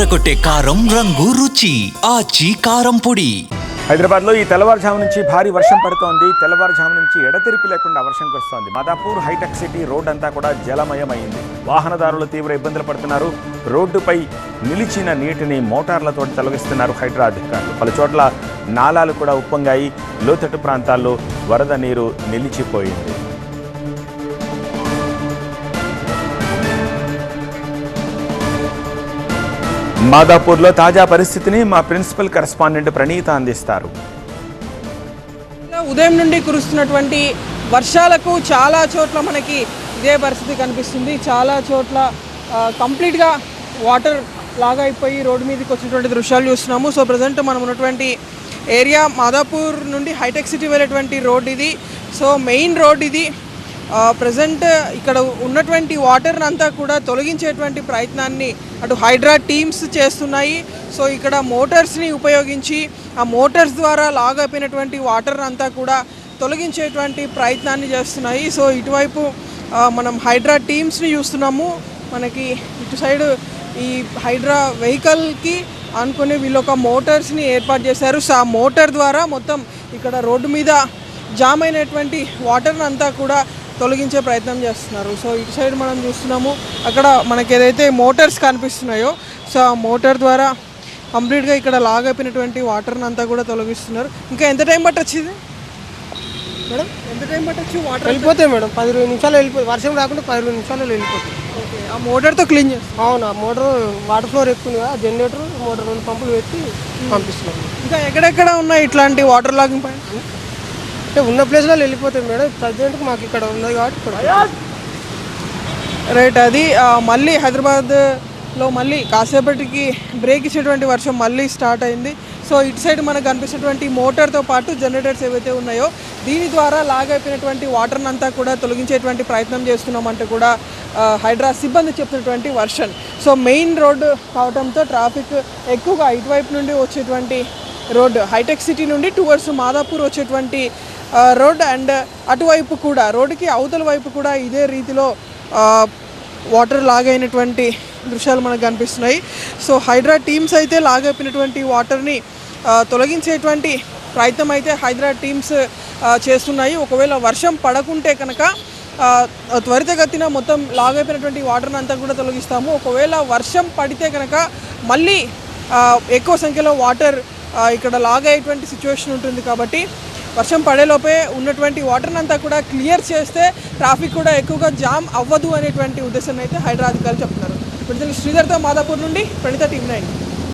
అదరగొట్టే కారం రంగు రుచి ఆచి కారం పొడి. హైదరాబాద్లో ఈ తెల్లవారుజాము నుంచి భారీ వర్షం పడుతోంది. తెల్లవారుజాము నుంచి ఎడతెరిపి లేకుండా వర్షం కురుస్తోంది. మాదాపూర్ హైటెక్ సిటీ రోడ్ అంతా కూడా జలమయమైంది. వాహనదారులు తీవ్ర ఇబ్బందులు పడుతున్నారు. రోడ్డుపై నిలిచిన నీటిని మోటార్లతో తొలగిస్తున్నారు హైడ్రా అధికారులు. పలు చోట్ల నాలాలు కూడా ఉప్పొంగాయి. లోతట్టు ప్రాంతాల్లో వరద నీరు నిలిచిపోయింది. మాదాపూర్లో తాజా పరిస్థితిని మా ప్రిన్సిపల్ కరెస్పాండెంట్ ప్రణీత అందిస్తారు. ఉదయం నుండి కురుస్తున్నటువంటి వర్షాలకు చాలా చోట్ల మనకి ఇదే పరిస్థితి కనిపిస్తుంది. చాలా చోట్ల కంప్లీట్గా వాటర్ లాగా అయిపోయి రోడ్డు మీదకి వచ్చినటువంటి దృశ్యాలు చూస్తున్నాము. సో ప్రజెంట్ మనం ఉన్నటువంటి ఏరియా మాదాపూర్ నుండి హైటెక్ సిటీ వెళ్ళేటువంటి రోడ్ ఇది. సో మెయిన్ రోడ్ ఇది. ప్రజెంట్ ఇక్కడ ఉన్నటువంటి వాటర్ని అంతా కూడా తొలగించేటువంటి ప్రయత్నాన్ని అటు హైడ్రా టీమ్స్ చేస్తున్నాయి. సో ఇక్కడ మోటార్స్ని ఉపయోగించి ఆ మోటార్స్ ద్వారా లాగైపోయినటువంటి వాటర్ అంతా కూడా తొలగించేటువంటి ప్రయత్నాన్ని చేస్తున్నాయి. సో ఇటువైపు మనం హైడ్రా టీమ్స్ని చూస్తున్నాము. మనకి ఇటు సైడ్ ఈ హైడ్రా వెహికల్కి అనుకుని వీళ్ళు ఒక మోటార్స్ని ఏర్పాటు చేశారు. సో ఆ మోటార్ ద్వారా మొత్తం ఇక్కడ రోడ్డు మీద జామ్ అయినటువంటి వాటర్ని అంతా కూడా తొలగించే ప్రయత్నం చేస్తున్నారు. సో ఇటు సైడ్ మనం చూస్తున్నాము, అక్కడ మనకి ఏదైతే మోటార్స్ కనిపిస్తున్నాయో సో ఆ మోటార్ ద్వారా కంప్లీట్గా ఇక్కడ లాగైపోయినటువంటి వాటర్ని అంతా కూడా తొలగిస్తున్నారు. ఇంకా ఎంత టైం పట్టొచ్చు ఇది మేడం? ఎంత టైం పట్టొచ్చు? వాటర్ వెళ్ళిపోతాయి మేడం, 10-20 నిమిషాలు వెళ్ళిపోయి. వర్షం రాకుండా 10-20 నిమిషాలు వెళ్ళిపోతాయి. ఓకే, ఆ మోటార్తో క్లీన్ చేస్తాం. అవును, ఆ మోటార్ వాటర్ ఫ్లోర్ ఎక్కువ కదా, జనరేటర్ మోటార్ 2 పంపులు పెట్టి పంపిస్తున్నాం. ఇంకా ఎక్కడెక్కడ ఉన్నాయి ఇట్లాంటి వాటర్ లాగింగ్ పాయింట్? అంటే ఉన్న ప్లేస్లో వెళ్ళిపోతాయి మేడం. ప్రజెంట్కి మాకు ఇక్కడ ఉన్నది కాబట్టి ఇక్కడ రైట్. అది మళ్ళీ హైదరాబాద్లో మళ్ళీ కాసేపటికి బ్రేక్ ఇచ్చేటువంటి వర్షం మళ్ళీ స్టార్ట్ అయింది. సో ఇటు సైడ్ మనకు కనిపిస్తున్నటువంటి మోటార్తో పాటు జనరేటర్స్ ఏవైతే ఉన్నాయో దీని ద్వారా లాగైపోయినటువంటి వాటర్ని అంతా కూడా తొలగించేటువంటి ప్రయత్నం చేస్తున్నామంటే కూడా హైడ్రా సిబ్బంది చెప్తున్నటువంటి వర్షన్. సో మెయిన్ రోడ్డు కావడంతో ట్రాఫిక్ ఎక్కువగా ఇటువైపు నుండి వచ్చేటువంటి రోడ్డు హైటెక్ సిటీ నుండి టువర్డ్స్ మాదాపూర్ వచ్చేటువంటి రోడ్ అండ్ అటువైపు కూడా రోడ్డుకి అవతల వైపు కూడా ఇదే రీతిలో వాటర్ లాగైనటువంటి దృశ్యాలు మనకు కనిపిస్తున్నాయి. సో హైడ్రా టీమ్స్ అయితే లాగైపోయినటువంటి వాటర్ని తొలగించేటువంటి ప్రయత్నం అయితే హైడ్రా టీమ్స్ చేస్తున్నాయి. ఒకవేళ వర్షం పడకుంటే కనుక త్వరితగతిన మొత్తం లాగైపోయినటువంటి వాటర్ని అంతా కూడా తొలగిస్తాము. ఒకవేళ వర్షం పడితే కనుక మళ్ళీ ఎక్కువ సంఖ్యలో వాటర్ ఇక్కడ లాగయ్యేటువంటి సిచ్యువేషన్ ఉంటుంది. కాబట్టి వర్షం పడేలోపే ఉన్నటువంటి వాటర్ని అంతా కూడా క్లియర్ చేస్తే ట్రాఫిక్ కూడా ఎక్కువగా జామ్ అవ్వదు అనేటువంటి ఉద్దేశాన్ని అయితే హైడ్రా అధికారులు చెప్తున్నారు. శ్రీధర్తో మాదాపూర్ నుండి ప్రణీత, టీమ్ 9.